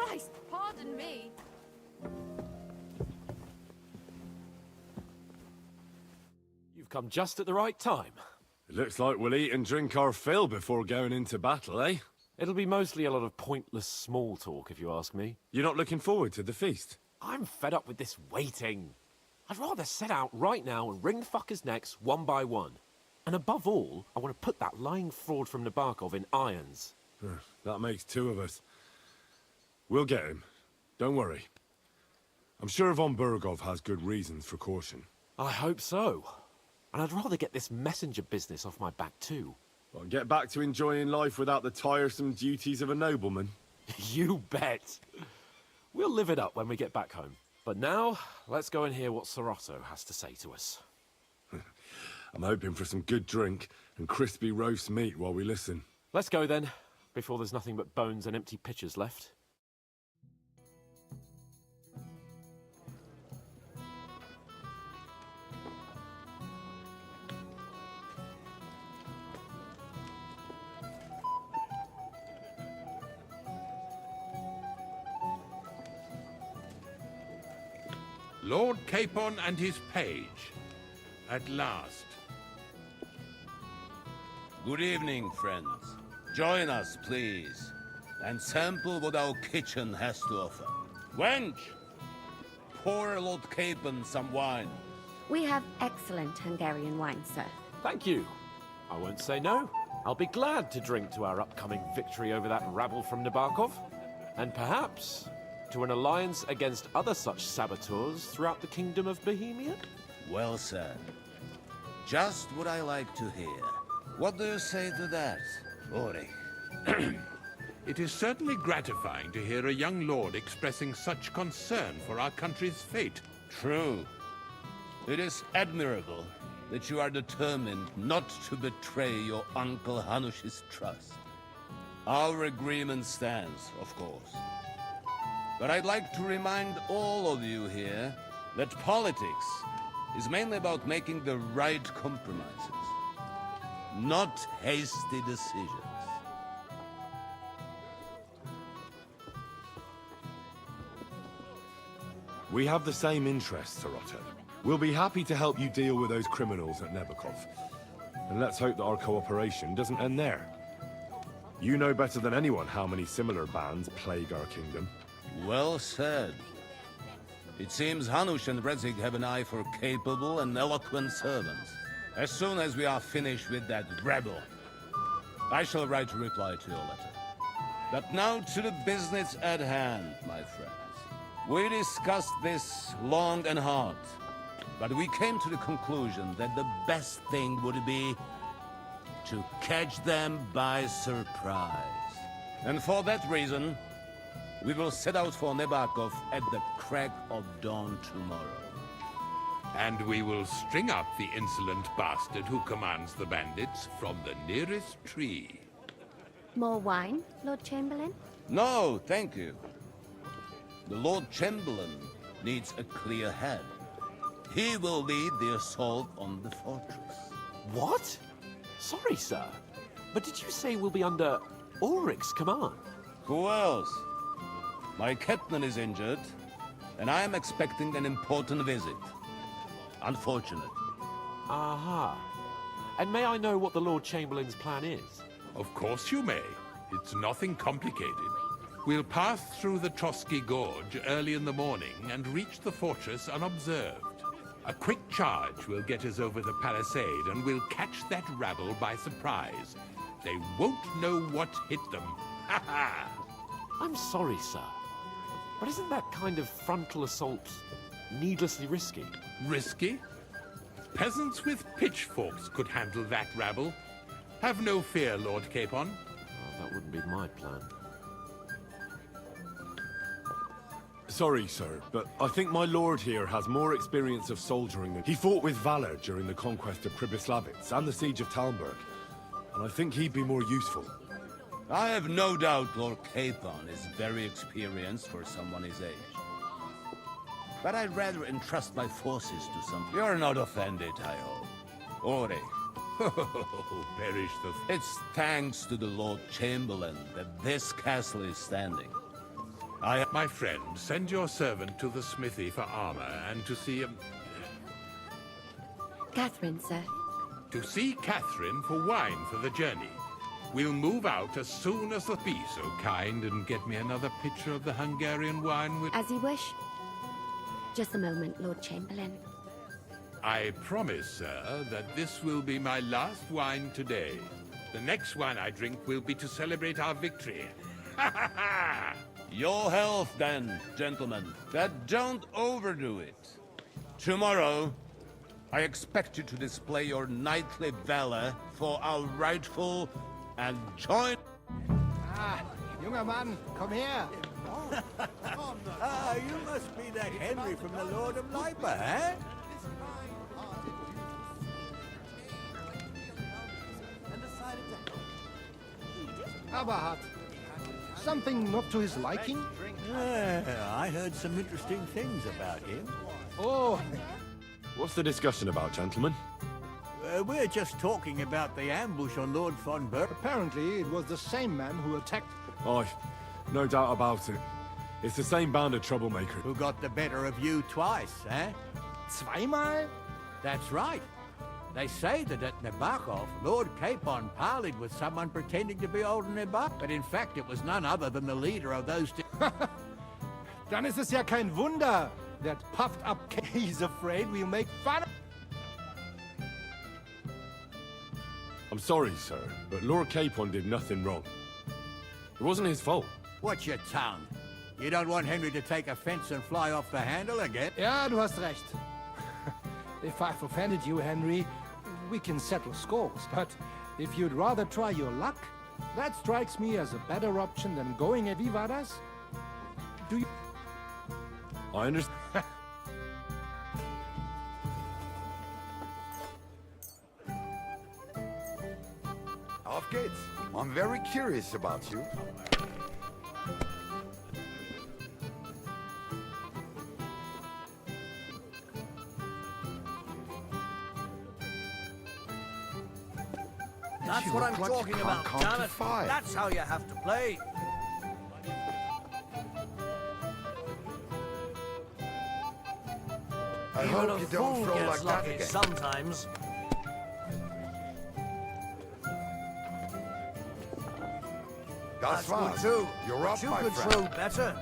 Christ! Pardon me. You've come just at the right time. It looks like we'll eat and drink our fill before going into battle, eh? It'll be mostly a lot of pointless small talk, if you ask me. You're not looking forward to the feast? I'm fed up with this waiting. I'd rather set out right now and wring fuckers' necks one by one. And above all, I want to put that lying fraud from Nebakov in irons. That makes two of us. We'll get him. Don't worry. I'm sure von Burgov has good reasons for caution. I hope so. And I'd rather get this messenger business off my back too. Well, get back to enjoying life without the tiresome duties of a nobleman. You bet. We'll live it up when we get back home. But now, let's go and hear what Sorotto has to say to us. I'm hoping for some good drink and crispy roast meat while we listen. Let's go then, before there's nothing but bones and empty pitchers left. Lord Capon and his page. At last. Good evening, friends. Join us, please, and sample what our kitchen has to offer. Wench! Pour Lord Capon some wine. We have excellent Hungarian wine, sir. Thank you. I won't say no. I'll be glad to drink to our upcoming victory over that rabble from Nebakov. And perhaps to an alliance against other such saboteurs throughout the Kingdom of Bohemia? Well said. Just what I like to hear. What do you say to that, Ori? It is certainly gratifying to hear a young lord expressing such concern for our country's fate. True. It is admirable that you are determined not to betray your Uncle Hanush's trust. Our agreement stands, of course. But I'd like to remind all of you here that politics is mainly about making the right compromises, not hasty decisions. We have the same interests, Sorotto. We'll be happy to help you deal with those criminals at Nebakov. And let's hope that our cooperation doesn't end there. You know better than anyone how many similar bands plague our kingdom. Well said. It seems Hanush and Brezig have an eye for capable and eloquent servants. As soon as we are finished with that rebel, I shall write a reply to your letter. But now to the business at hand, my friends. We discussed this long and hard, but we came to the conclusion that the best thing would be to catch them by surprise. And for that reason, we will set out for Nebakov at the crack of dawn tomorrow. And we will string up the insolent bastard who commands the bandits from the nearest tree. More wine, Lord Chamberlain? No, thank you. The Lord Chamberlain needs a clear head. He will lead the assault on the fortress. What? Sorry, sir. But did you say we'll be under Ulrich's command? Who else? My captain is injured, and I am expecting an important visit. Unfortunate. Aha. And may I know what the Lord Chamberlain's plan is? Of course you may. It's nothing complicated. We'll pass through the Trotsky Gorge early in the morning and reach the fortress unobserved. A quick charge will get us over the palisade, and we'll catch that rabble by surprise. They won't know what hit them. Ha ha! I'm sorry, sir. But isn't that kind of frontal assault needlessly risky? Risky? Peasants with pitchforks could handle that rabble. Have no fear, Lord Capon. Oh, that wouldn't be my plan. Sorry, sir, but I think my lord here has more experience of soldiering than... He fought with valor during the conquest of Pribyslavitz and the siege of Talmberg, and I think he'd be more useful. I have no doubt Lord Capon is very experienced for someone his age. But I'd rather entrust my forces to some... You're not offended, I hope. Ori. Oh, perish the... It's thanks to the Lord Chamberlain that this castle is standing. My friend, send your servant to the smithy for armor and to see Catherine, sir. to see Catherine for wine for the journey. We'll move out as soon as be so kind and get me another pitcher of the Hungarian wine with... As you wish. Just a moment, Lord Chamberlain. I promise, sir, that this will be my last wine today. The next wine I drink will be to celebrate our victory. Ha ha ha! Your health, then, gentlemen. But don't overdo it. Tomorrow, I expect you to display your knightly valor for our rightful and joint... Ah, junger Mann, komm her. You must be the Henry from the Lord of Liber, eh? Aberhard. Something not to his liking? I heard some interesting things about him. Oh, What's the discussion about, gentlemen? We're just talking about the ambush on Lord von Berg. apparently it was the same man who attacked... Oh, no doubt about it. It's the same band of troublemakers. Who got the better of you twice, eh? Zweimal? That's right. They say that at Nebakov, Lord Capon parleyed with someone pretending to be old Nebak, but in fact it was none other than the leader of those two. Dann ist es ja kein Wunder. That puffed up he's afraid we'll make fun of... I'm sorry, sir, but Lord Capon did nothing wrong. It wasn't his fault. Watch your tongue. You don't want Henry to take offense and fly off the handle again? Ja, du hast recht. If I've offended you, Henry, we can settle scores. But if you'd rather try your luck, that strikes me as a better option than going at Vivadas. Do you... I understand. Auf geht's. I'm very curious about you. That's You what look I'm like you talking can't about, count damn to it. 5. That's how you have to play. I Even hope a you don't fool throw gets like that lucky again. sometimes. Das That's good war's. too. You're up, You my could friend. throw better.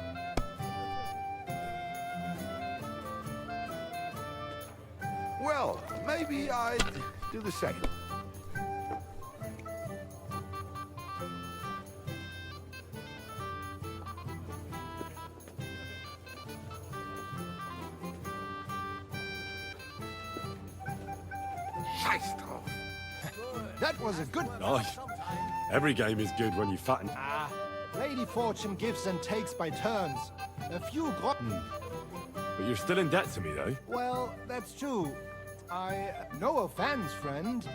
Well, maybe I'd do the same. Scheiß drauf. That was a good... Oh, every game is good when you fatten. Ah, Lady Fortune gives and takes by turns. A few But you're still in debt to me, though. Well, that's true. No offense, friend.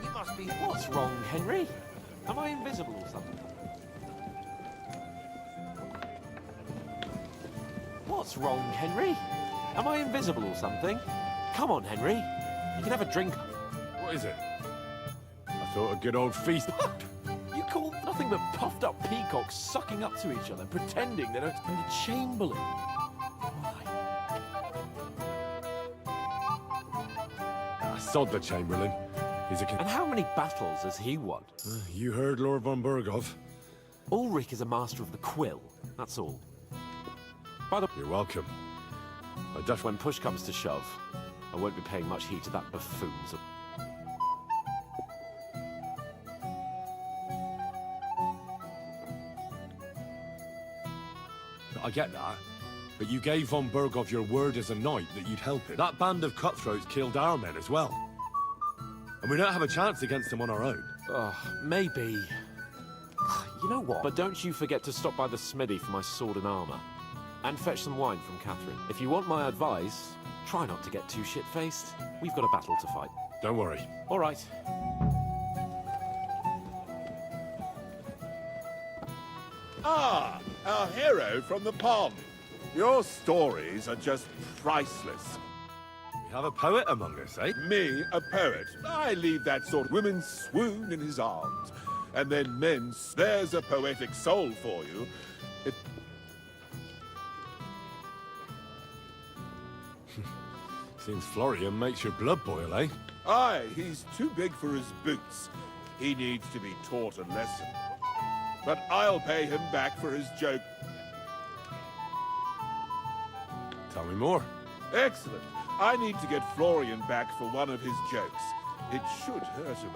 You must be... What's wrong, Henry? Am I invisible or something? What's wrong, Henry? Am I invisible or something? Come on, Henry. You can have a drink. What is it? I thought a good old feast. You call nothing but puffed up peacocks sucking up to each other, pretending they're the Chamberlain. Why? Sod the Chamberlain. He's a... And how many battles has he won? You heard Lord von Bergov. Ulrich is a master of the quill, that's all. By the You're welcome. when push comes to shove, I won't be paying much heed to that buffoon's... I get that. But you gave von Bergov your word as a knight that you'd help him. That band of cutthroats killed our men as well. And we don't have a chance against them on our own. Maybe. You know what? But don't you forget to stop by the smithy for my sword and armor. And fetch some wine from Catherine. If you want my advice, try not to get too shit-faced. We've got a battle to fight. Don't worry. All right. Ah, our hero from the pond. Your stories are just priceless. We have a poet among us, eh? Me, a poet. I leave that sort. Women swoon in his arms. And then men, there's a poetic soul for you. It... Seems Florian makes your blood boil, eh? Aye, he's too big for his boots. He needs to be taught a lesson. But I'll pay him back for his joke. Tell me more. Excellent. I need to get Florian back for one of his jokes. It should hurt him.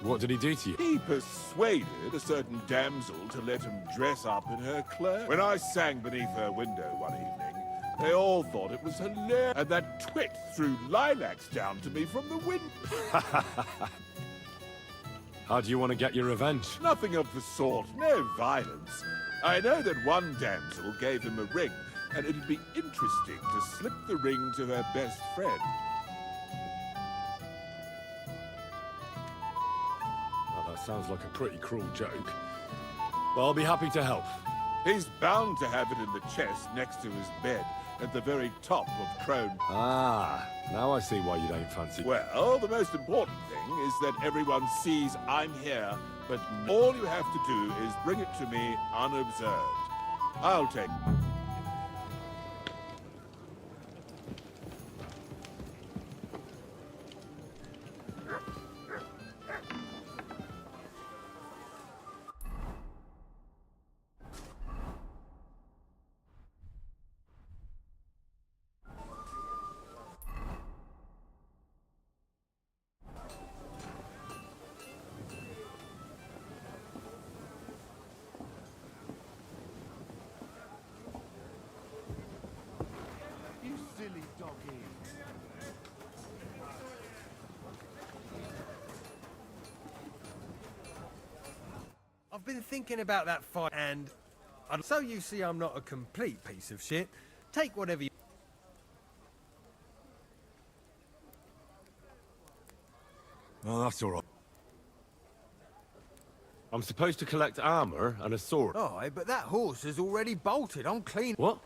What did he do to you? He persuaded a certain damsel to let him dress up in her clothes. When I sang beneath her window one evening, they all thought it was hilarious. And that twit threw lilacs down to me from the window. How do you want to get your revenge? Nothing of the sort. No violence. I know that one damsel gave him a ring, and it'd be interesting to slip the ring to her best friend. Well, that sounds like a pretty cruel joke. But I'll be happy to help. He's bound to have it in the chest next to his bed, at the very top of Crone. Ah, now I see why you don't fancy... Well, the most important thing is that everyone sees I'm here, but all you have to do is bring it to me unobserved. I'll take... I've been thinking about that fight, and so you see I'm not a complete piece of shit. Take whatever you... Oh, that's all right. I'm supposed to collect armor and a sword. Aye, but that horse is already bolted. I'm clean. What?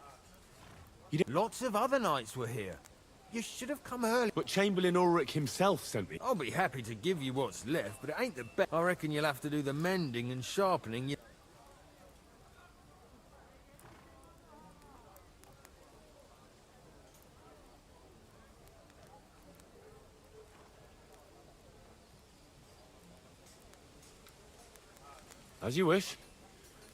Lots of other knights were here. You should have come early. But Chamberlain Ulrich himself sent me. I'll be happy to give you what's left, but it ain't the best. I reckon you'll have to do the mending and sharpening. As you wish.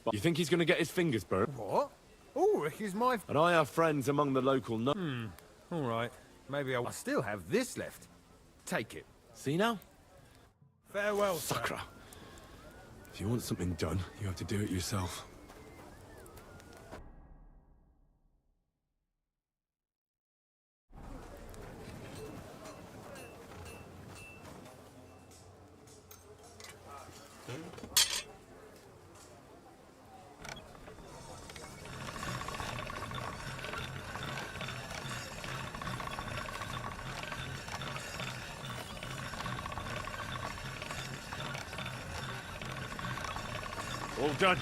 But you think he's going to get his fingers burnt? What? Ulrich is my... And I have friends among the local... All right. Maybe I still have this left. Take it. See now? Farewell, sir. Sakra. If you want something done, you have to do it yourself. All done.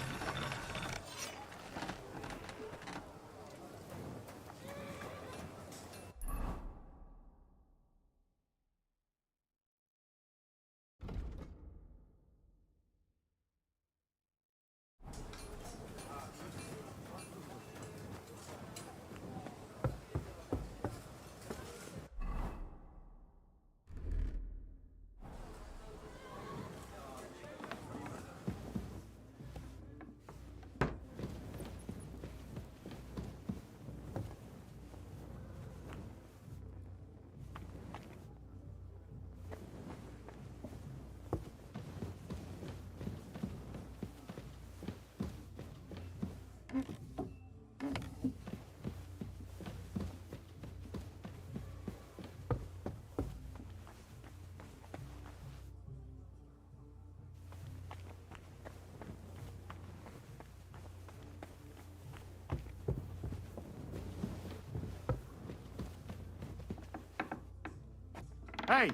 Hey,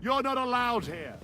you're not allowed here.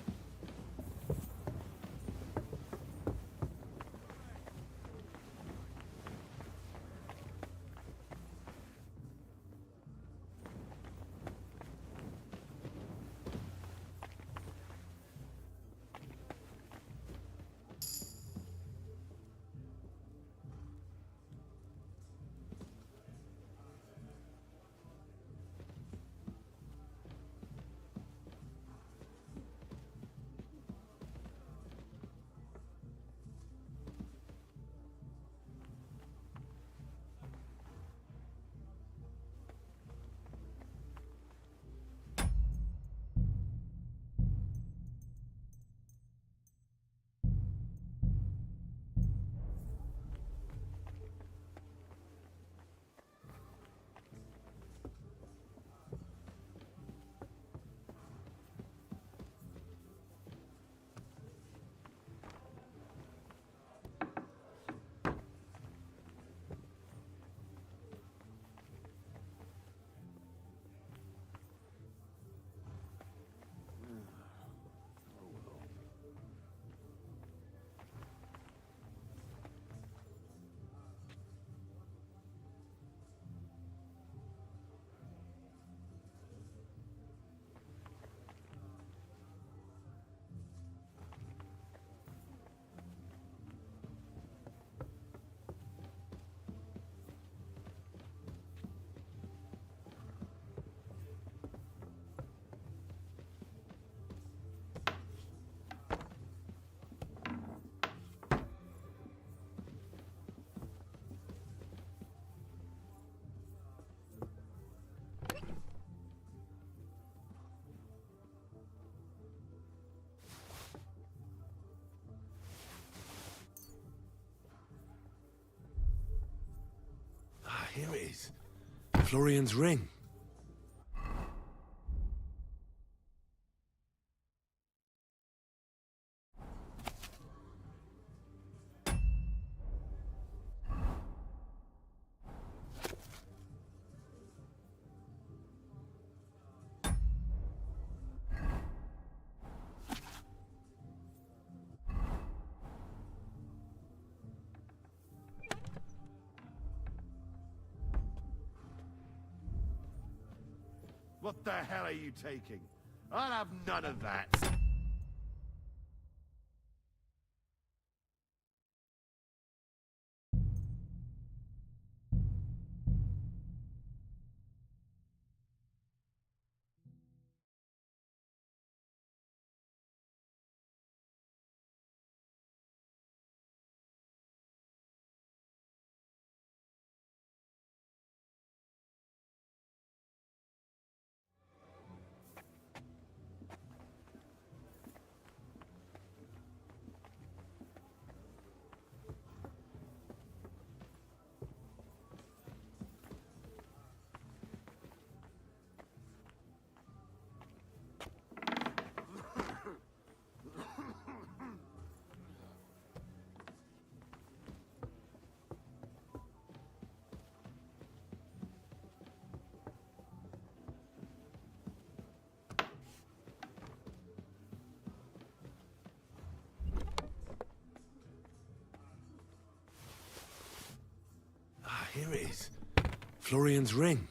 Here it is. Florian's ring. What the hell are you taking? I'll have none of that. Here it is. Florian's ring.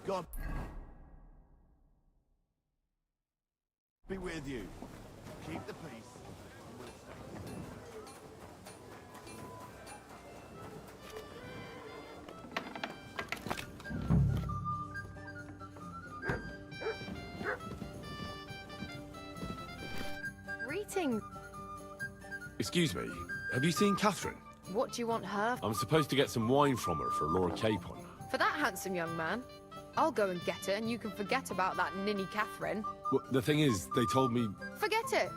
God be with you. Keep the peace. Greetings. Excuse me, have you seen Catherine? What do you want her I'm supposed to get some wine from her for Lord Capon. for that handsome young man? I'll go and get it, and you can forget about that ninny Catherine. Well, the thing is, they told me... Forget it.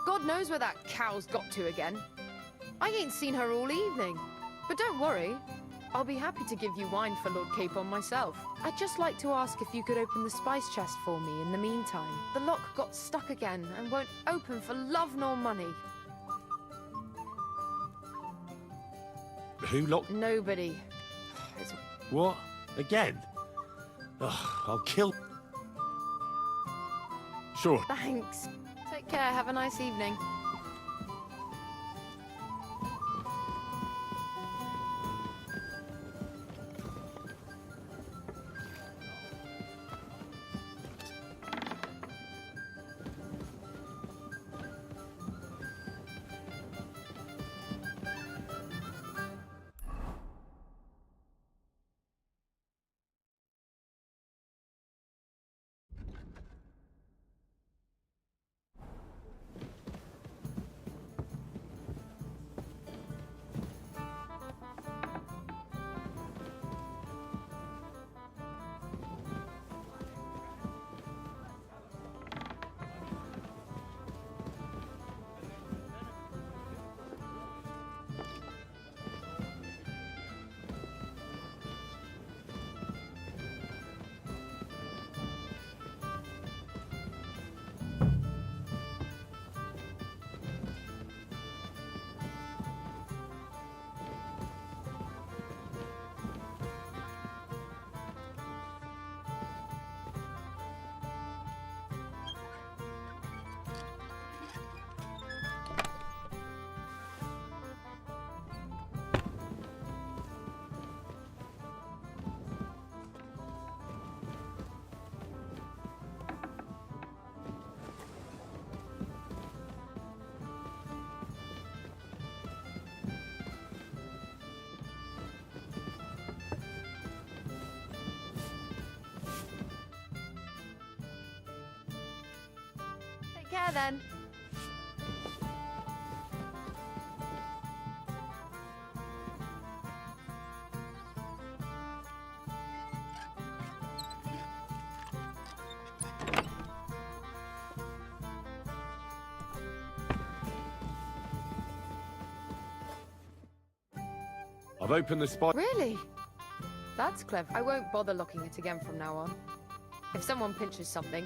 God knows where that cow's got to again. I ain't seen her all evening. But don't worry. I'll be happy to give you wine for Lord Capon myself. I'd just like to ask if you could open the spice chest for me in the meantime. The lock got stuck again and won't open for love nor money. Who locked... Nobody. It's... What? Again? Ugh, I'll kill... Sure. Thanks. Take care. Have a nice evening. Take care then. I've opened the spot. Really? That's clever. I won't bother locking it again from now on. If someone pinches something,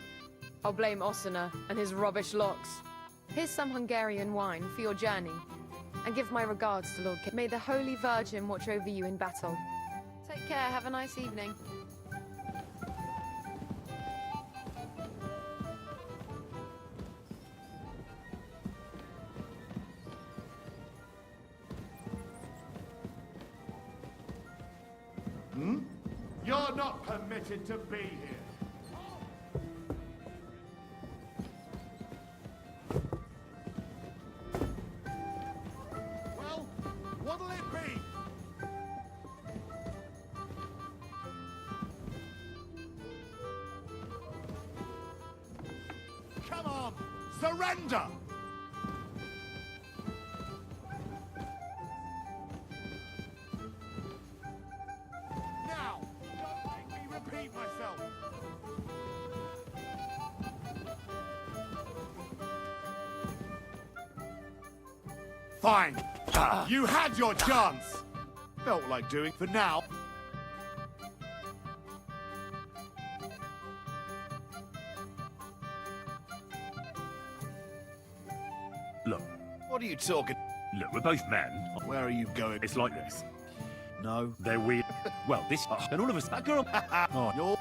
I'll blame Osina and his rubbish locks. Here's some Hungarian wine for your journey. And give my regards to Lord K. May the Holy Virgin watch over you in battle. Take care, have a nice evening. You're not permitted to be here. Well, what'll it be? Come on, surrender! Now, don't make me repeat myself. Fine. You had your chance. Felt like doing for now. Look, What are you talking? look, we're both men. Where are you going? It's like this. No. They're weird. Well, this... and all of us... That girl... oh, You're...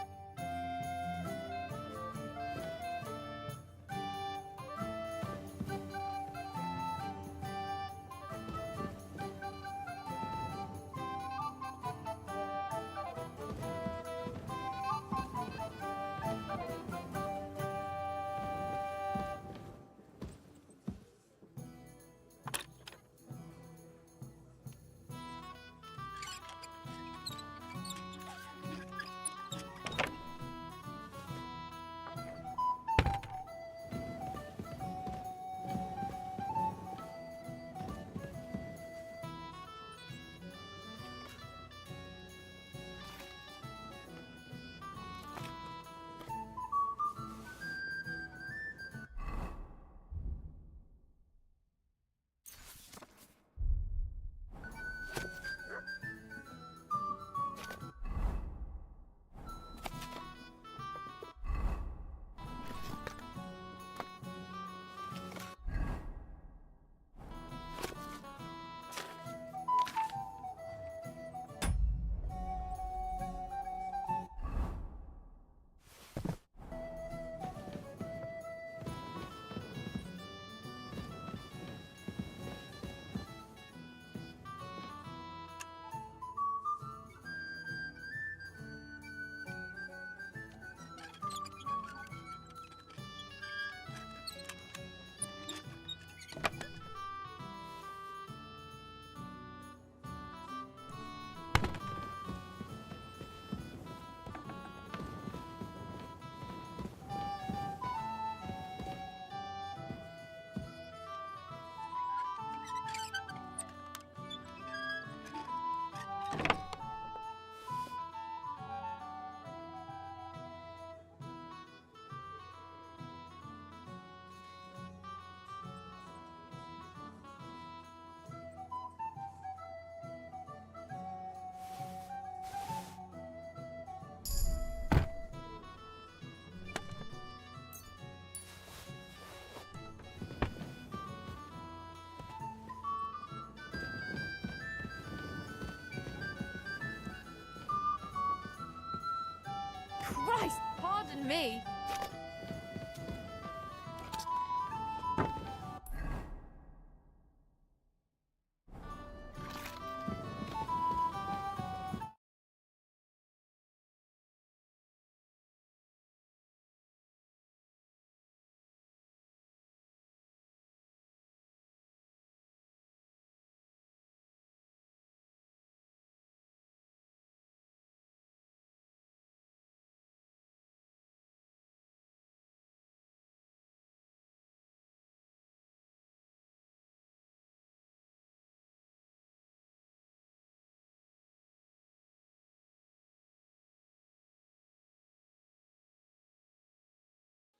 abandon me.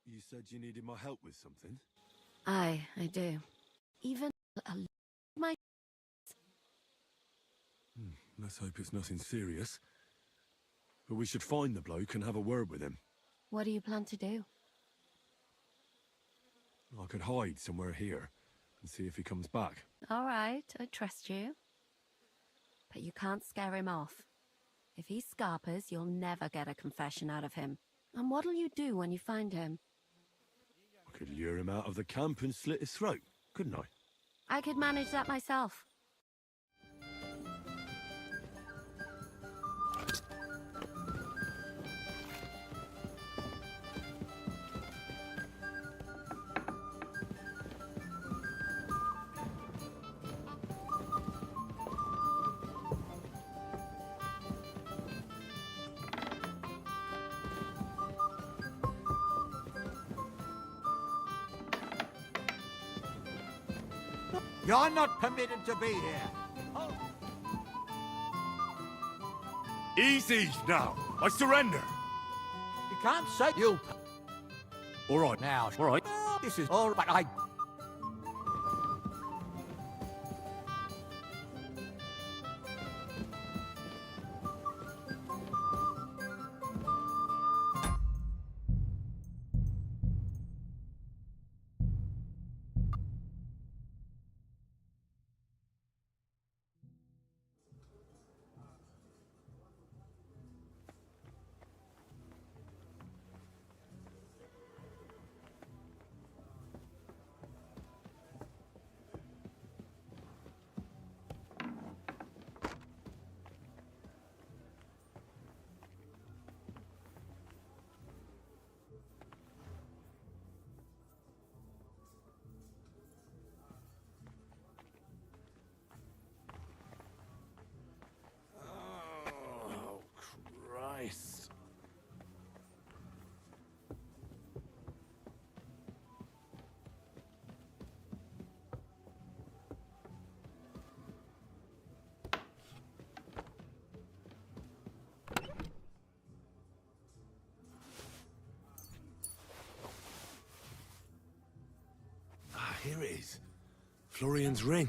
You said you needed my help with something? Aye, I do. Even my... Let's hope it's nothing serious. But we should find the bloke and have a word with him. What do you plan to do? I could hide somewhere here and see if he comes back. All right, I trust you. But you can't scare him off. If he scarpers, you'll never get a confession out of him. And what'll you do when you find him? I could lure him out of the camp and slit his throat, couldn't I? I could manage that myself. You're not permitted to be here. Easy now! I surrender! You can't say you... All right. Now, all right. This is all right. Oh, Christ. Here it is. Florian's ring.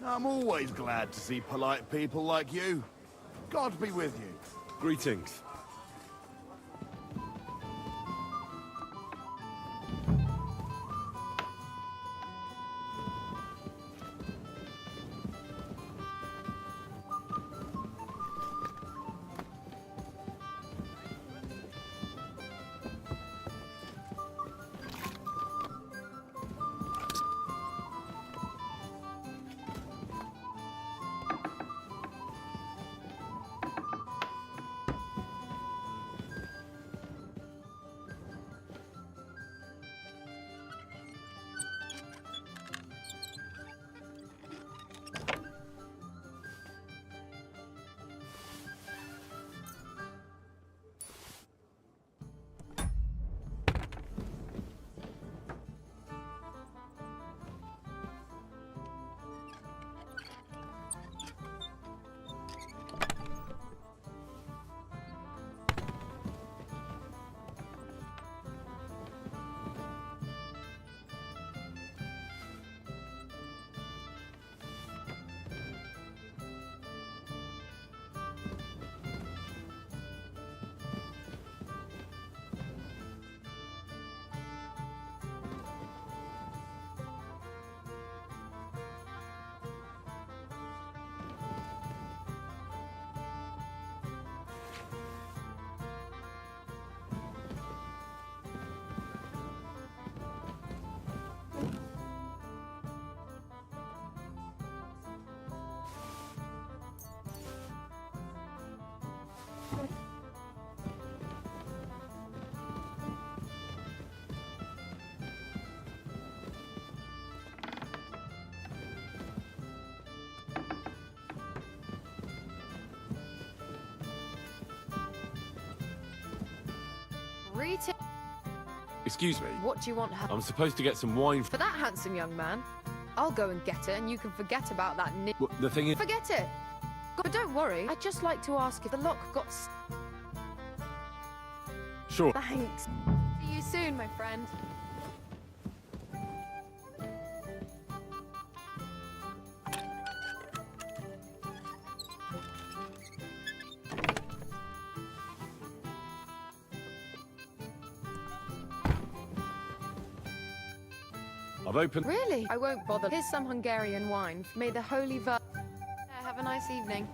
I'm always glad to see polite people like you. God be with you. Greetings. Rita, Excuse me. what do you want? I'm supposed to get some wine. For that handsome young man, I'll go and get it, and you can forget about that. The thing is... Forget it. But don't worry. I'd just like to ask if the lock got. Sure. Thanks. See you soon, my friend. I've opened... Really? I won't bother. Here's some Hungarian wine. May the Holy Virgin. Have a nice evening.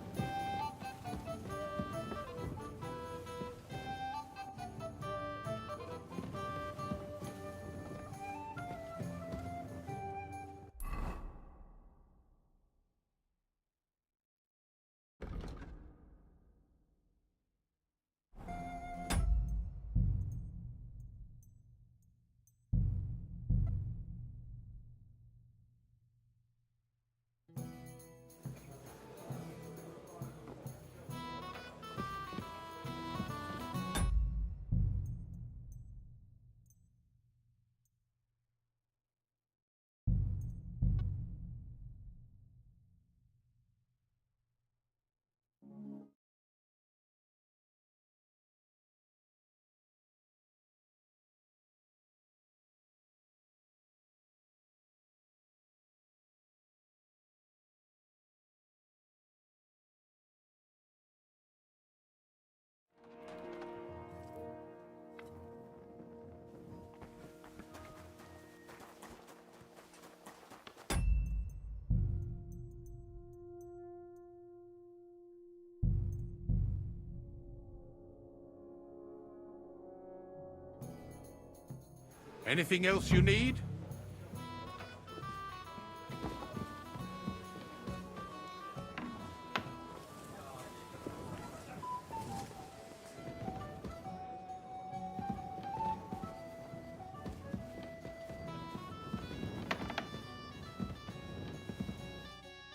Anything else you need?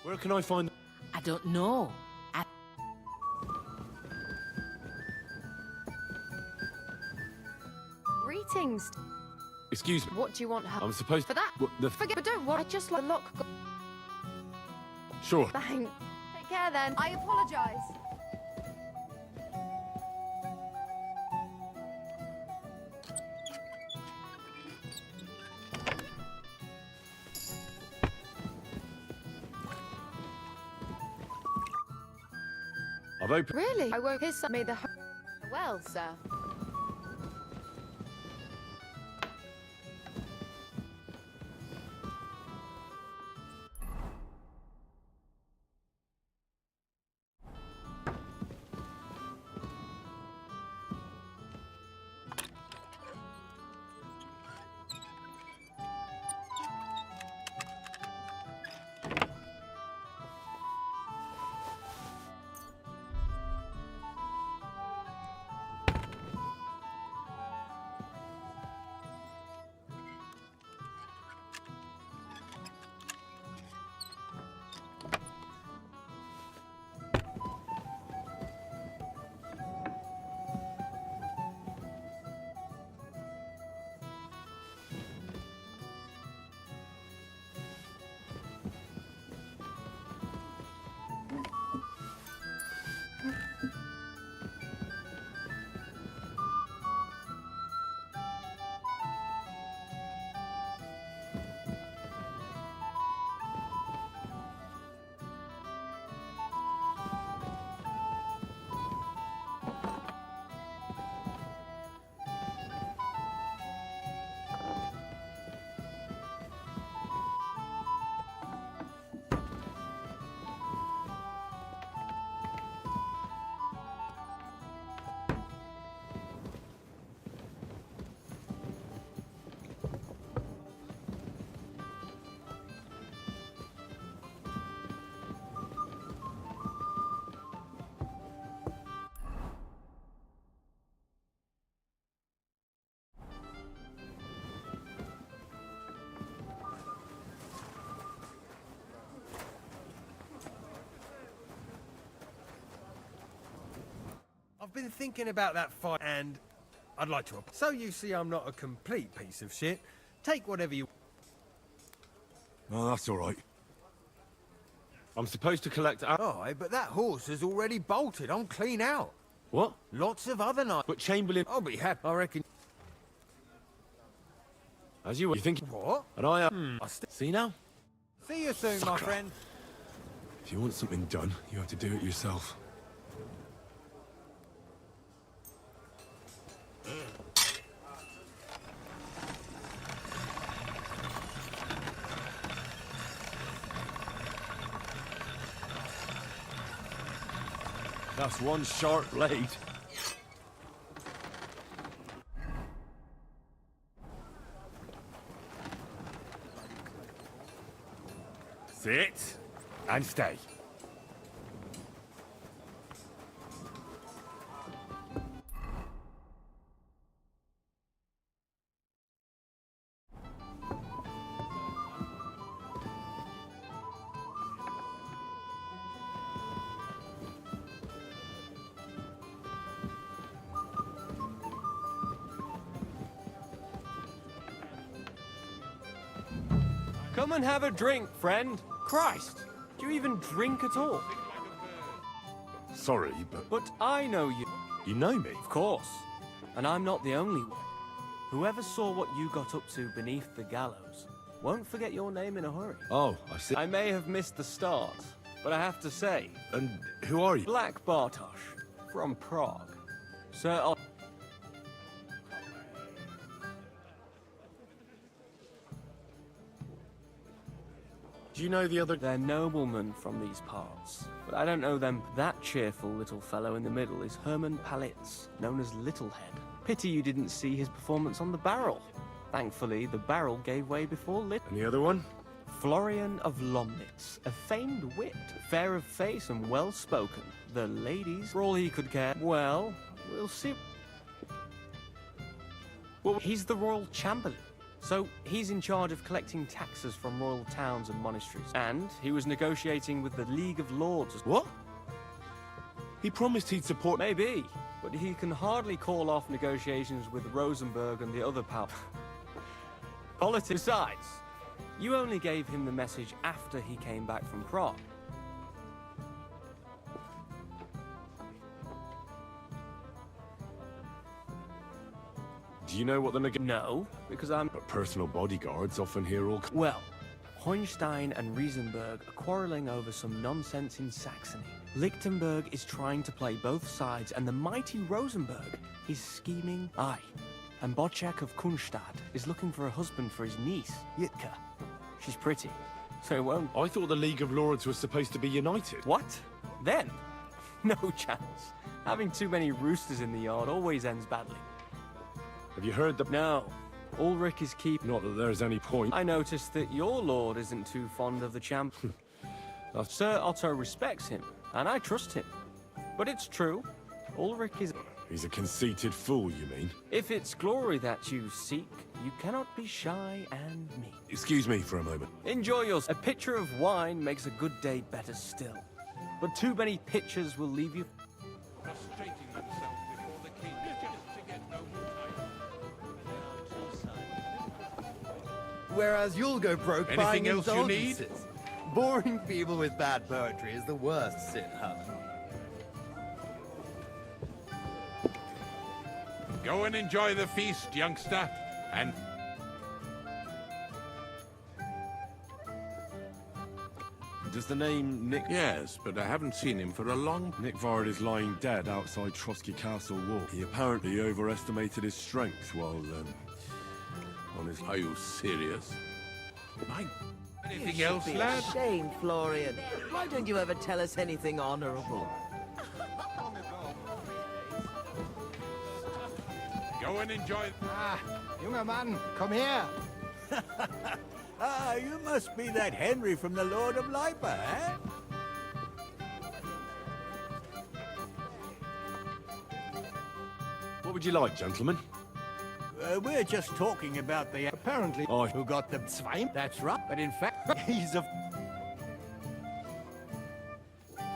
Where can I find... I don't know. Greetings. Excuse me. What do you want? I'm supposed For that? Forget. But don't worry. I just like the lock. Sure. Thanks. Take care then. I apologize. I've opened... Really? I won't. Here's some. May the well, sir. I've been thinking about that fight, and I'd like to... So you see I'm not a complete piece of shit. Take whatever you... No, that's all right. I'm supposed to collect... Aye, but that horse has already bolted. I'm clean out. What? Lots of other nights. But Chamberlain... I'll be happy, I reckon. As you were. You think... What? And I... See now? See you soon, my friend. If you want something done, you have to do it yourself. That's one sharp blade. Sit and stay. Come and have a drink, friend. Christ, do you even drink at all? Sorry, but... But I know you. You know me? Of course. And I'm not the only one. Whoever saw what you got up to beneath the gallows won't forget your name in a hurry. Oh, I see. I may have missed the start, but I have to say... And who are you? Black Bartosz, from Prague. Sir... Do you know the other... They're noblemen from these parts, but I don't know them. That cheerful little fellow in the middle is Herman Palitz, known as Littlehead. Pity you didn't see his performance on the barrel. Thankfully, the barrel gave way before And the other one? Florian of Lomnitz, a famed wit, fair of face and well-spoken. The ladies, for all he could care, well, we'll see. Well, he's the royal chamberlain. So, he's in charge of collecting taxes from royal towns and monasteries. And he was negotiating with the League of Lords. What? He promised he'd support... Maybe, but he can hardly call off negotiations with Rosenberg and the other power. Politics. Besides, you only gave him the message after he came back from Prague. Do you know what the No, because I'm... But personal bodyguards often hear all... Well, Hohenstein and Riesenberg are quarreling over some nonsense in Saxony. Lichtenberg is trying to play both sides, and the mighty Rosenberg is scheming. Aye. And Bocek of Kunstadt is looking for a husband for his niece, Yitka. She's pretty, so it won't. I thought the League of Lords was supposed to be united. What? Then? No chance. Having too many roosters in the yard always ends badly. Have you heard the... No. Ulrich is keeping... Not that there's any point. I noticed that your lord isn't too fond of the champ. Sir Otto respects him, and I trust him. But it's true. Ulrich is... He's a conceited fool, you mean? If it's glory that you seek, you cannot be shy and meek. Excuse me for a moment. Enjoy yours. A pitcher of wine makes a good day better still. But too many pitchers will leave you... Frustrating himself before the king just to get noble title. Whereas you'll go broke buying Anything else you need? indulgences. Boring people with bad poetry is the worst sin, Herman. Go and enjoy the feast, youngster, and... Does the name Nick... Yes, but I haven't seen him for a long... Nick Vard is lying dead outside Trotsky Castle wall. He apparently overestimated his strength while, on his... Are you serious? Anything else, lad? Shame, Florian. Why don't you ever tell us anything honorable? Go and enjoy... Ah, junger Mann, komm her! Ah, you must be that Henry from the Lord of Lipa, eh? What would you like, gentlemen? We're just talking about the... Apparently, Who got the... Zwei? That's right, but in fact, he's a...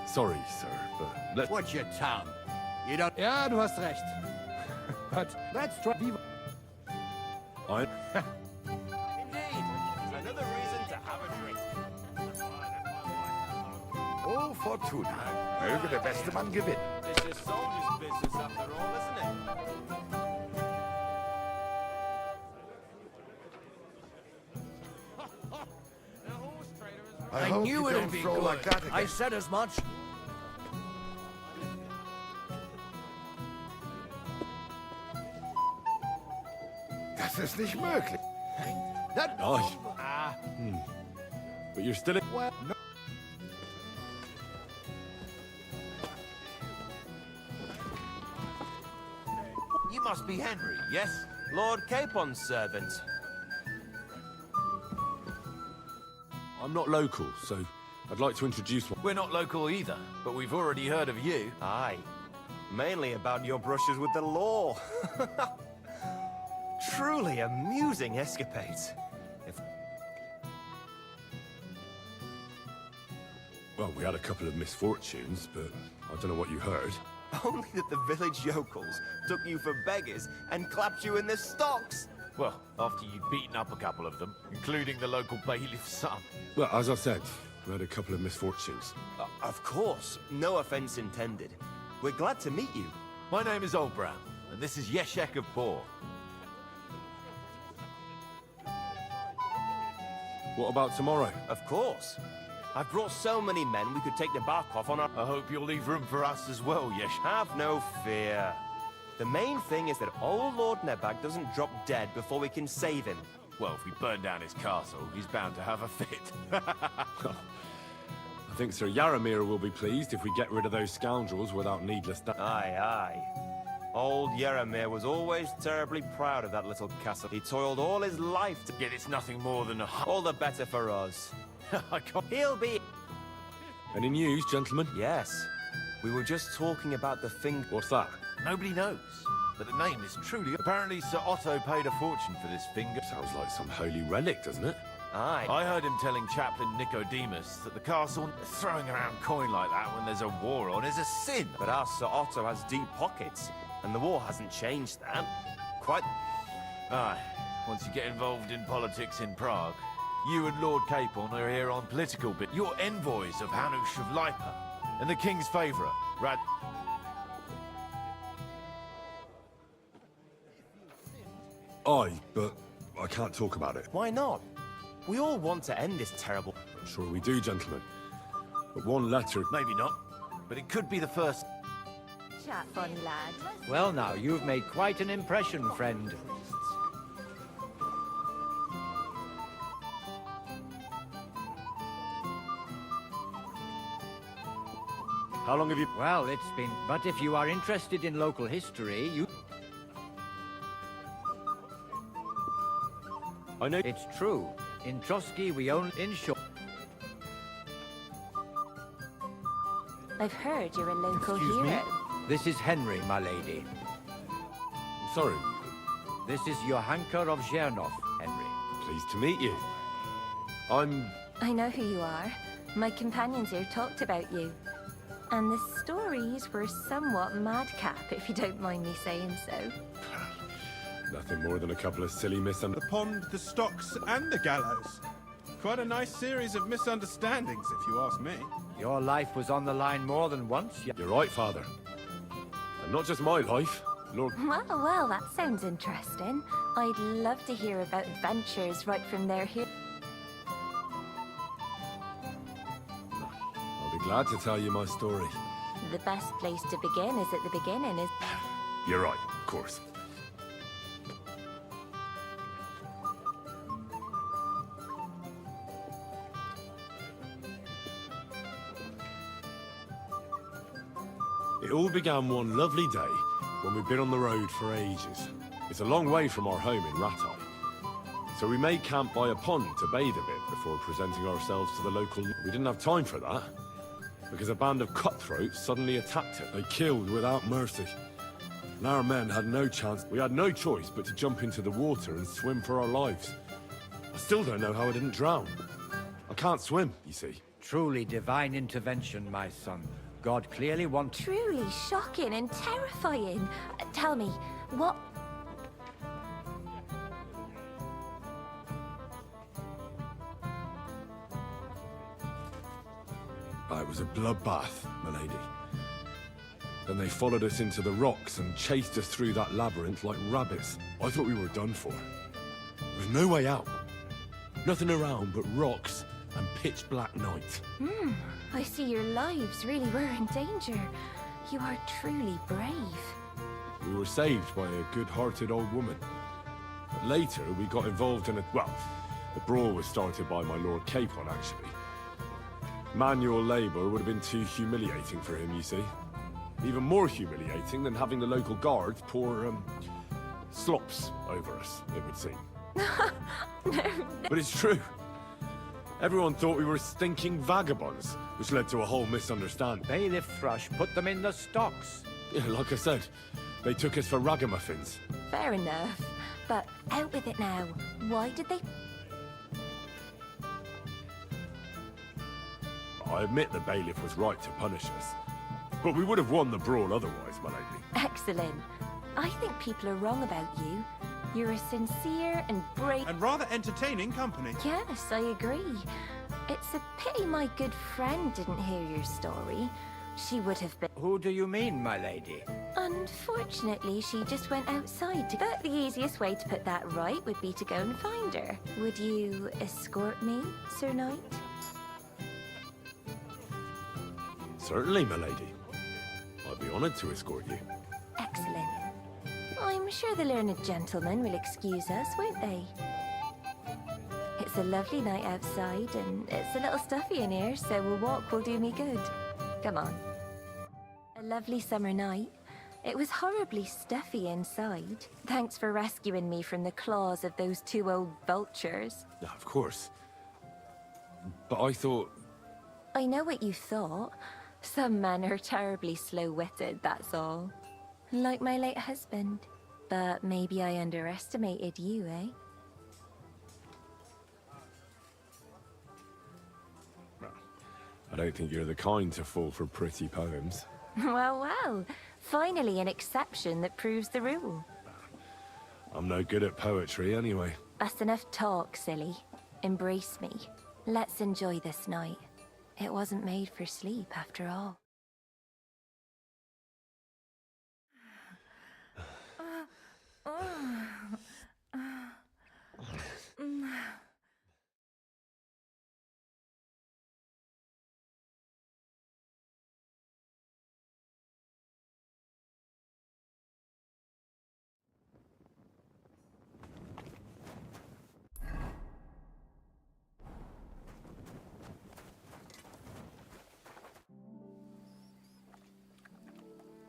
Sorry, sir, but let's... What's your tongue? You don't... Ja, du hast recht. But let's try... I... Indeed. Another reason to have a drink. Oh, Fortuna. Möge der beste Mann gewinnen. This is soldier's business after all, isn't it? I knew it'd be good. Like that again. I said as much. Das ist nicht möglich. That... Aye. But you're still... Well, no. You must be Henry, yes? Lord Capon's servant. I'm not local, so I'd like to introduce one. We're not local either, but we've already heard of you. Aye. Mainly about your brushes with the law. Truly amusing escapades. Well, we had a couple of misfortunes, but I don't know what you heard. Only that the village yokels took you for beggars and clapped you in the stocks. Well, after you'd beaten up a couple of them, including the local bailiff's son. Well, as I said, we had a couple of misfortunes. Of course, no offense intended. We're glad to meet you. My name is Oldbrown, and this is Yeshek of Bor. What about tomorrow? Of course. I've brought so many men we could take Nebakov on our... I hope you'll leave room for us as well, Yesh. Have no fear. The main thing is that old Lord Nebak doesn't drop dead before we can save him. Well, if we burn down his castle, he's bound to have a fit. I think Sir Yaramir will be pleased if we get rid of those scoundrels without needless damage. Aye, aye. Old Yaramir was always terribly proud of that little castle. He toiled all his life to... Yet it's nothing more than a... All the better for us. I can't... He'll be... Any news, gentlemen? Yes. We were just talking about the thing... What's that? Nobody knows. But the name is truly... Apparently Sir Otto paid a fortune for this finger. Sounds like some holy relic, doesn't it? Aye. I heard him telling Chaplain Nicodemus that the castle throwing around coin like that when there's a war on is a sin. But our Sir Otto has deep pockets, and the war hasn't changed that. Quite... Aye. Once you get involved in politics in Prague, you and Lord Capon are here on political bit. You're envoys of Hanush of Lipa, and the king's favourite, Rad... Aye, but I can't talk about it. Why not? We all want to end this terrible... I'm sure we do, gentlemen. But one letter... Maybe not, but it could be the first. Chat, funny lad. Well now, you've made quite an impression, friend. How long have you... Well, it's been... But if you are interested in local history, you... I know... It's true. In Trotsky, we only... In short... I've heard you're a local Excuse me? hero. This is Henry, my lady. I'm sorry. This is Johanka of Zhernov, Henry. Pleased to meet you. I'm... I know who you are. My companions here talked about you. And the stories were somewhat madcap, if you don't mind me saying so. Nothing more than a couple of silly The pond, the stocks, and the gallows. Quite a nice series of misunderstandings, if you ask me. Your life was on the line more than once. You're right, Father. And not just my life. Lord... Well, that sounds interesting. I'd love to hear about adventures right from their here. I'll be glad to tell you my story. The best place to begin is at the beginning, is... You're right, of course. It all began one lovely day when we'd been on the road for ages. It's a long way from our home in Ratai. So we made camp by a pond to bathe a bit before presenting ourselves to the local... We didn't have time for that, because a band of cutthroats suddenly attacked it. They killed without mercy. And our men had no chance. We had no choice but to jump into the water and swim for our lives. I still don't know how I didn't drown. I can't swim, you see. Truly divine intervention, my son. God clearly wants... Truly shocking and terrifying. Tell me, what... It was a bloodbath, my lady. Then they followed us into the rocks and chased us through that labyrinth like rabbits. I thought we were done for. There was no way out. Nothing around but rocks and pitch black night. I see your lives really were in danger. You are truly brave. We were saved by a good-hearted old woman. But later, we got involved in a... Well, the brawl was started by my Lord Capon, actually. Manual labor would have been too humiliating for him, you see. Even more humiliating than having the local guards pour, slops over us, it would seem. No. But it's true. Everyone thought we were stinking vagabonds, which led to a whole misunderstanding. Bailiff Thrush put them in the stocks. Yeah, like I said, they took us for ragamuffins. Fair enough. But out with it now. Why did they... I admit the bailiff was right to punish us. But we would have won the brawl otherwise, my lady. Excellent. I think people are wrong about you. You're a sincere and brave... And rather entertaining company. Yes, I agree. It's a pity my good friend didn't hear your story. She would have been... Who do you mean, my lady? Unfortunately, she just went outside to... But the easiest way to put that right would be to go and find her. Would you escort me, Sir Knight? Certainly, my lady. I'd be honored to escort you. Excellent. I'm sure the learned gentlemen will excuse us, won't they? It's a lovely night outside, and it's a little stuffy in here, so a walk will do me good. Come on. A lovely summer night. It was horribly stuffy inside. Thanks for rescuing me from the claws of those two old vultures. Yeah, of course. But I thought... I know what you thought. Some men are terribly slow-witted, that's all. Like my late husband. But maybe I underestimated you, eh? I don't think you're the kind to fall for pretty poems. Well. Finally an exception that proves the rule. I'm no good at poetry anyway. That's enough talk, silly. Embrace me. Let's enjoy this night. It wasn't made for sleep, after all.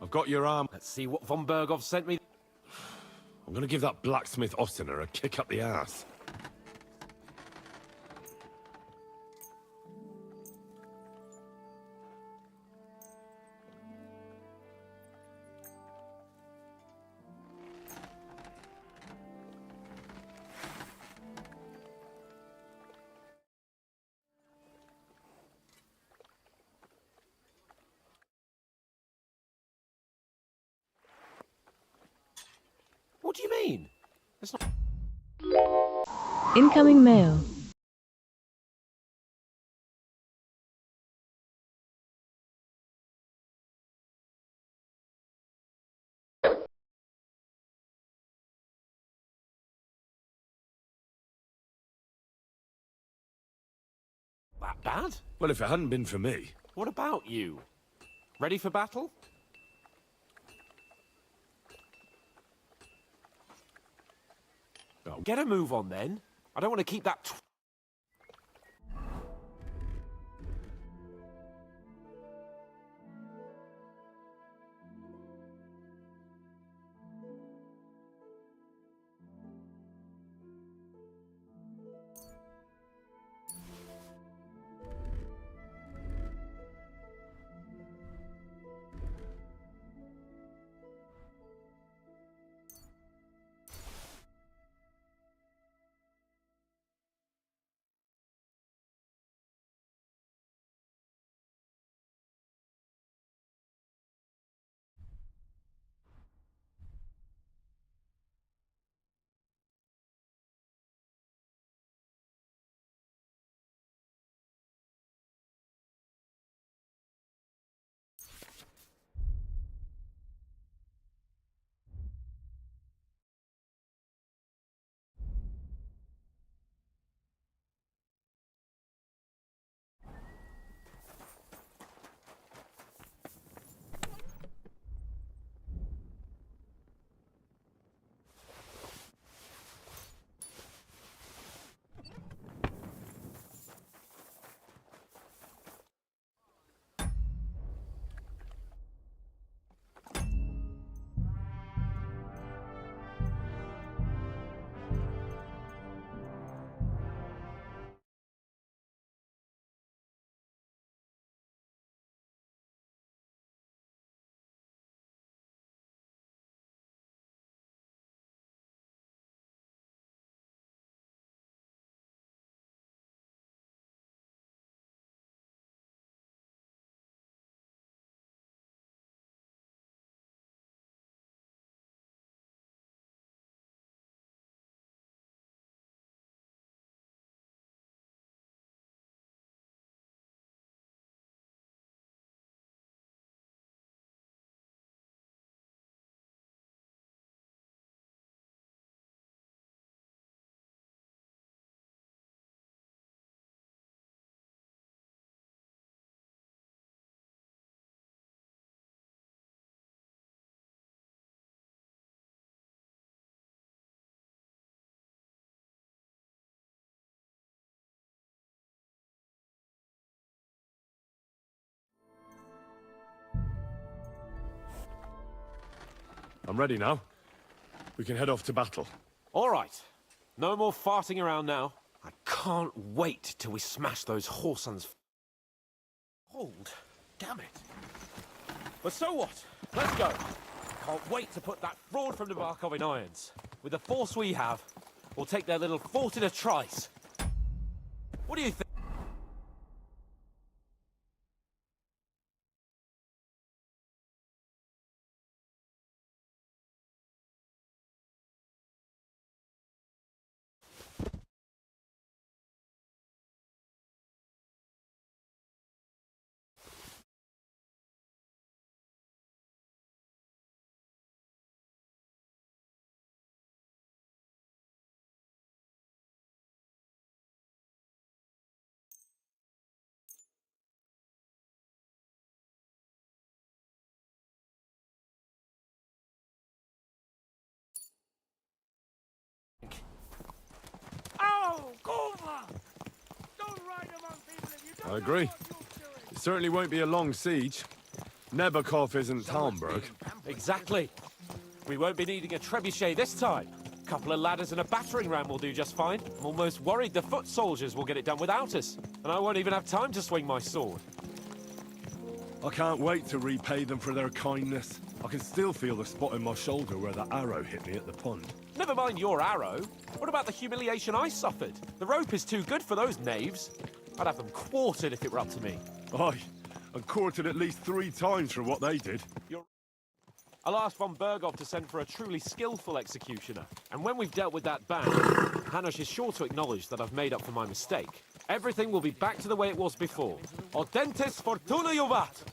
I've got your arm. Let's see what von Bergov sent me. I'm gonna give that blacksmith Ostener a kick up the ass. What do you mean? It's not... Incoming mail. That bad? Well, if it hadn't been for me... What about you? Ready for battle? Oh. Get a move on, then. I don't want to keep that... I'm ready now. We can head off to battle. All right. No more farting around now. I can't wait till we smash those whoresons. Hold. Damn it. But so what? Let's go. Can't wait to put that fraud from Nebakov in irons. With the force we have, we'll take their little fort in a trice. What do you think? I agree. It certainly won't be a long siege. Nebakov isn't Talmberg. Exactly. We won't be needing a trebuchet this time. A couple of ladders and a battering ram will do just fine. I'm almost worried the foot soldiers will get it done without us. And I won't even have time to swing my sword. I can't wait to repay them for their kindness. I can still feel the spot in my shoulder where the arrow hit me at the pond. Never mind your arrow. What about the humiliation I suffered? The rope is too good for those knaves. I'd have them quartered if it were up to me. Aye, and quartered at least 3 times for what they did. I'll ask von Bergov to send for a truly skillful executioner. And when we've dealt with that band, Hanush is sure to acknowledge that I've made up for my mistake. Everything will be back to the way it was before. Audentes fortuna juvat!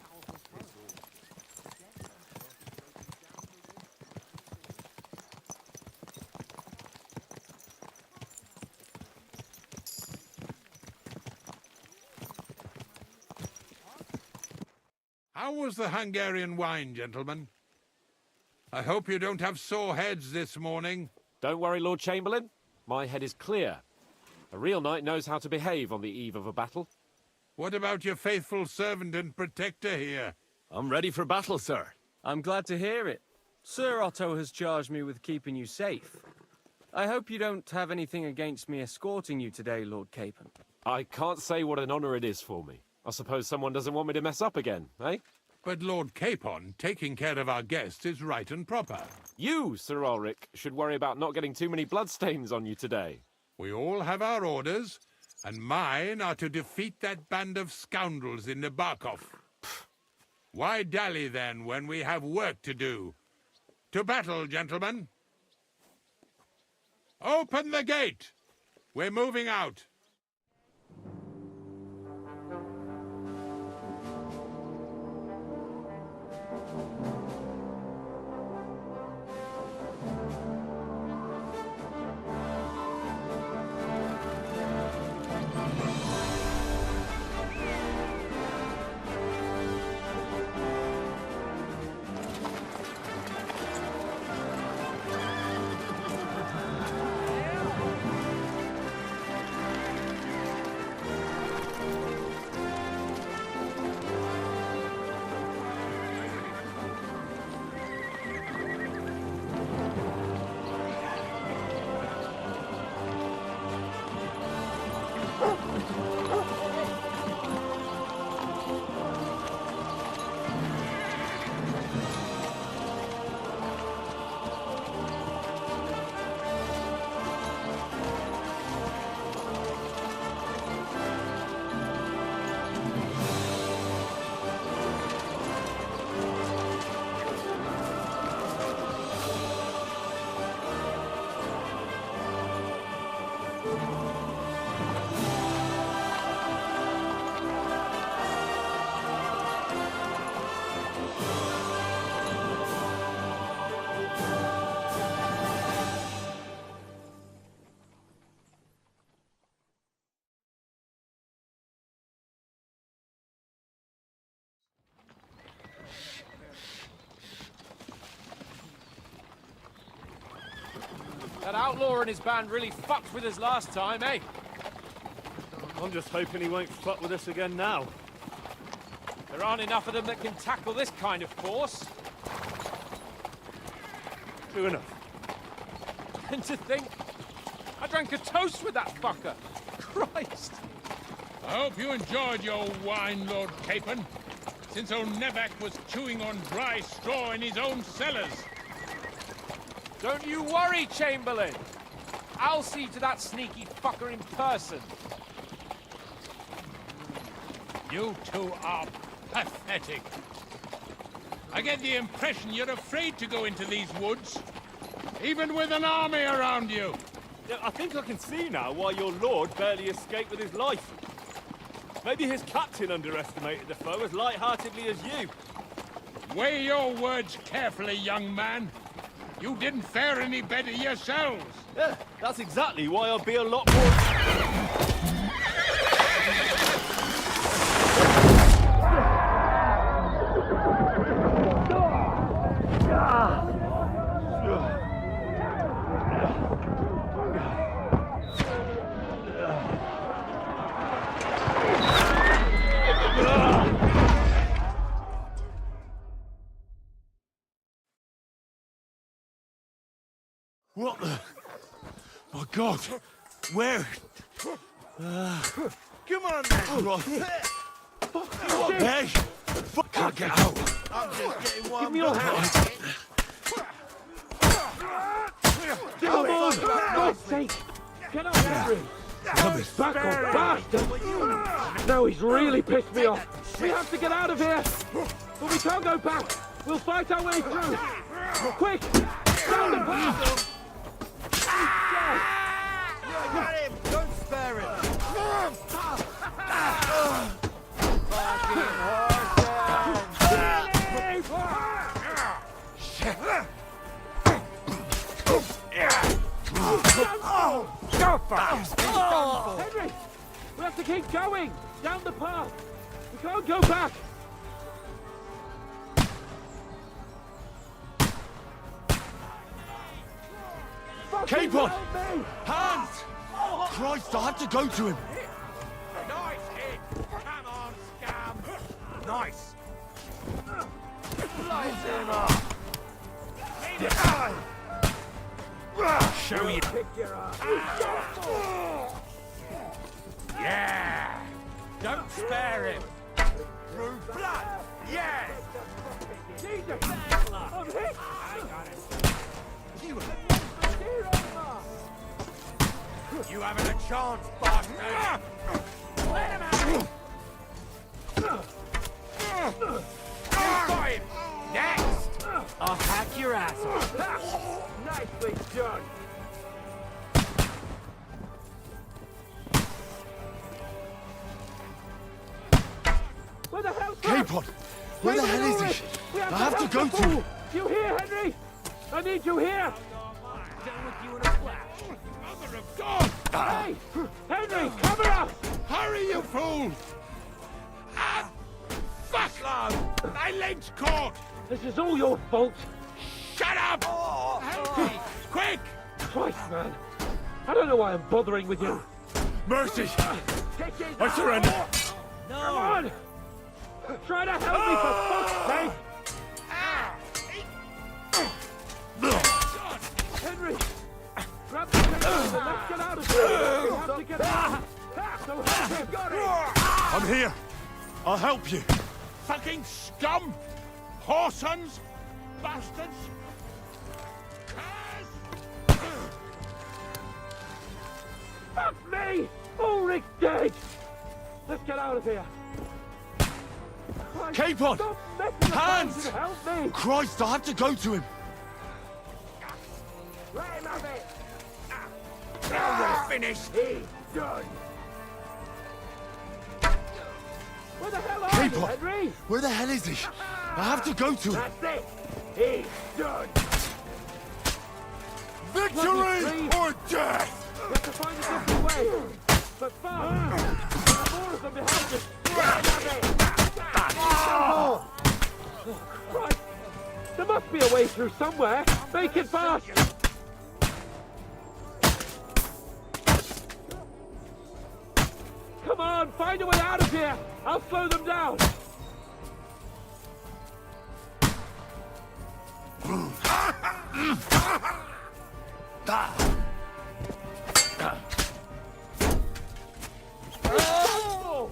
How was the Hungarian wine, gentlemen? I hope you don't have sore heads this morning. Don't worry, Lord Chamberlain. My head is clear. A real knight knows how to behave on the eve of a battle. What about your faithful servant and protector here? I'm ready for battle, sir. I'm glad to hear it. Sir Otto has charged me with keeping you safe. I hope you don't have anything against me escorting you today, Lord Capon. I can't say what an honor it is for me. I suppose someone doesn't want me to mess up again, eh? But Lord Capon, taking care of our guests is right and proper. You, Sir Ulrich, should worry about not getting too many bloodstains on you today. We all have our orders, and mine are to defeat that band of scoundrels in Nebakov. Why dally, then, when we have work to do? To battle, gentlemen! Open the gate! We're moving out. That outlaw and his band really fucked with us last time, eh? I'm just hoping he won't fuck with us again now. There aren't enough of them that can tackle this kind of force. True enough. And to think, I drank a toast with that fucker. Christ! I hope you enjoyed your wine, Lord Capon, since old Nebak was chewing on dry straw in his own cellars. Don't you worry, Chamberlain. I'll see to that sneaky fucker in person. You two are pathetic. I get the impression you're afraid to go into these woods, even with an army around you. Yeah, I think I can see now why your lord barely escaped with his life. Maybe his captain underestimated the foe as light-heartedly as you. Weigh your words carefully, young man. You didn't fare any better yourselves. Yeah, that's exactly why I'll be a lot more... What the? My God! Where? Come on, then. Right. Hey! Can't get out! I'm just getting warmed Give me your up. hand. Come on, for God's sake! Get up, Henry! Coming. Back off, bastard! Now he's really pissed me off. We have to get out of here! But we can't go back! We'll fight our way through! Quick! Down the path! Got him. Don't spare him. Fucking Henry! We have to keep going! Down the path! We can't go back! Keep on! Help me! Hands! Christ, I have to go to him! Nice hit! Come on, scum! Nice! lights him up. Show you! Kick your ass! Yeah! Don't spare him! Through blood. Yeah. Jesus! I'm hit! I got it. You haven't a chance, bastard! Let him out! You got him! Next! I'll hack your ass off! Nicely done! Where the hell's Capon! Where the hell is he? I have to go to him! You here, Henry? I need you here! Down with you in a flash! Mother of God! Hey! Henry, cover us! Hurry, you fool! Ah! Fuck, lad! My leg's caught! This is all your fault! Shut up! Help me! Quick! Christ, man! I don't know why I'm bothering with you! Mercy! Kick it! I surrender! Come on! Try to help me, for fuck's sake! Henry! Grab the table and let's get out of here! We have to get out! So help him! Got it! I'm here! I'll help you! Fucking scum! Whoresons! Bastards! Fuck me! Ulrich's dead! Let's get out of here! Christ, Capon! stop messing around Hands! and help me! Christ, I have to go to him! Let him have it! Now we're finished! He's done! Where the hell are you, Capon! Henry? Where the hell is he? I have to go to him! That's it! He's done! Victory or death! We have to find a different way! But fast! There are more of them behind us! Let him have it! Oh, Christ! There must be a way through somewhere! Make it fast! Come on, find a way out of here! I'll slow them down! Oh!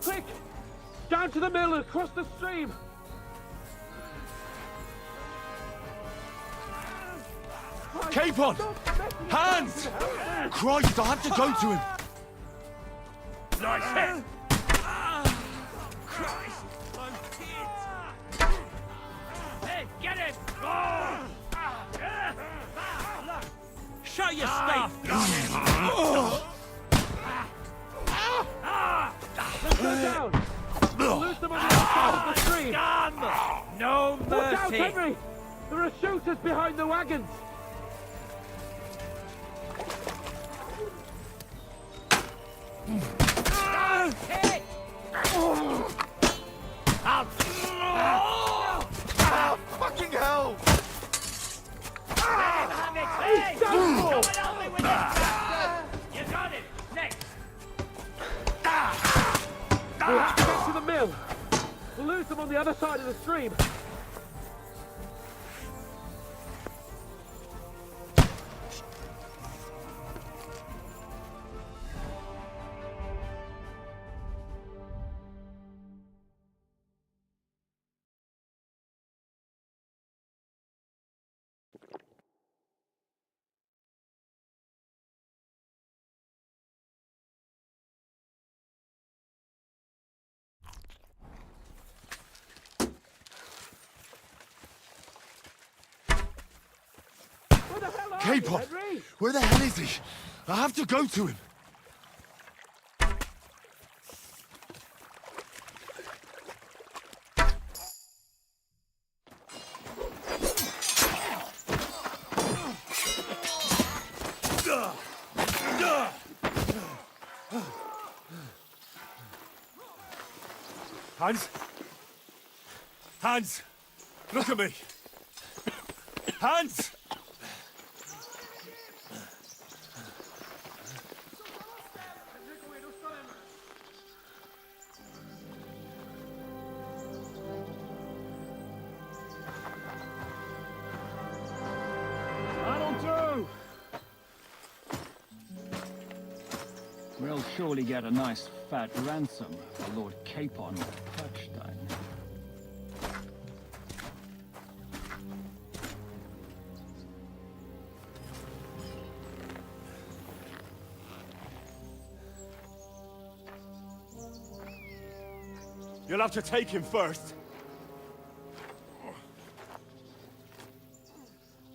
Quick! Down to the mill and across the stream! Capon! Hands! Christ, I have to go to him! Nice hit! Christ, I'm hit. Hey, get it! Show your stuff. Let's go down! We'll lose them on the other side of the stream! No Watch out, mercy. Henry! There are shooters behind the wagons! Fucking hell! He's done for! You got it! Next! We have to get to the mill! We'll lose them on the other side of the stream. Capon! Where the hell is he? I have to go to him. Hans? Hans! Look at me! Hans! We'll surely get a nice fat ransom for Lord Capon of Touchstone. You'll have to take him first.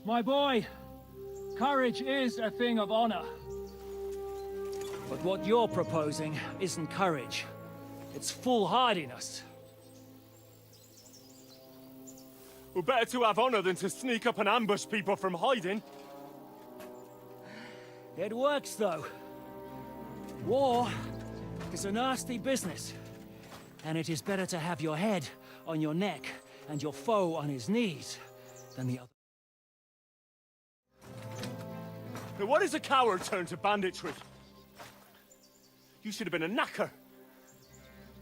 My boy, courage is a thing of honor. But what you're proposing isn't courage. It's foolhardiness. Well, better to have honor than to sneak up and ambush people from hiding. It works, though. War is a nasty business. And it is better to have your head on your neck and your foe on his knees than the other. Now what is a coward turn to banditry? You should have been a knacker.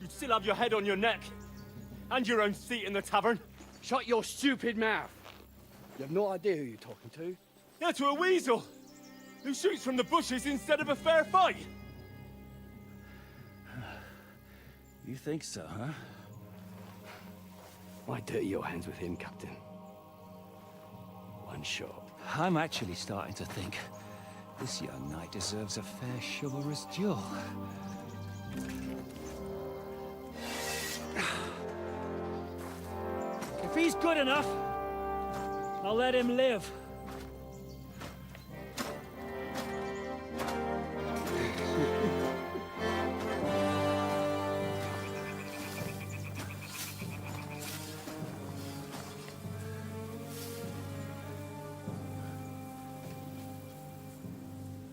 You'd still have your head on your neck. And your own seat in the tavern. Shut your stupid mouth. You have no idea who you're talking to. Yeah, to a weasel. Who shoots from the bushes instead of a fair fight. You think so, huh? Why dirty your hands with him, Captain? One shot. I'm actually starting to think this young knight deserves a fair chivalrous duel. If he's good enough, I'll let him live.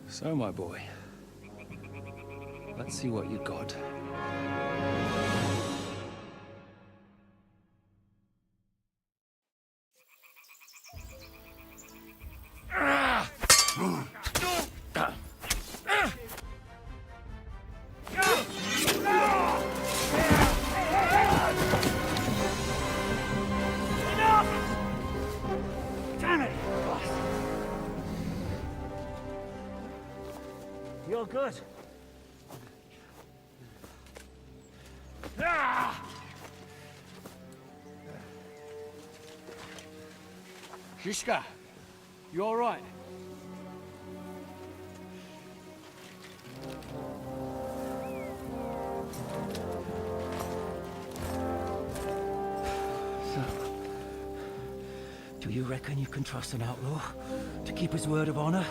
So, my boy, let's see what you got. You're good. Shishka, you all right? So, do you reckon you can trust an outlaw to keep his word of honor?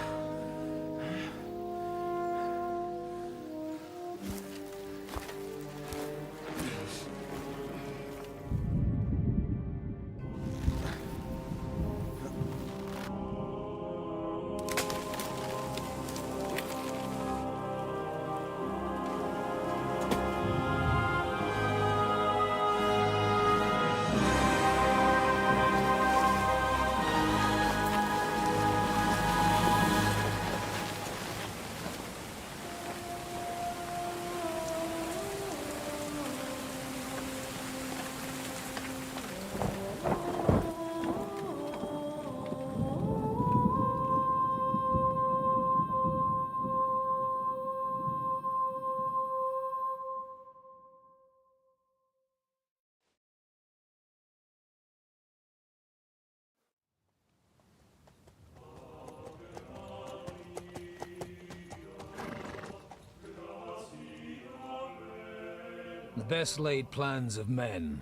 The best laid plans of men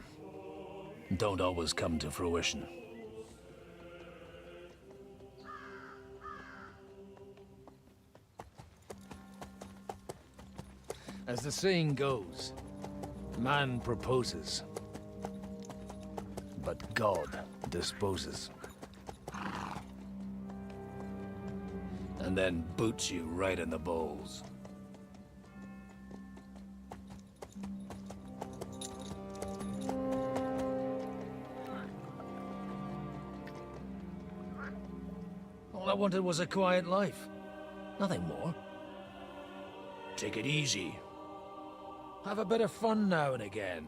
don't always come to fruition. As the saying goes, man proposes, but God disposes. And then boots you right in the balls. All I wanted was a quiet life. Nothing more. Take it easy. Have a bit of fun now and again.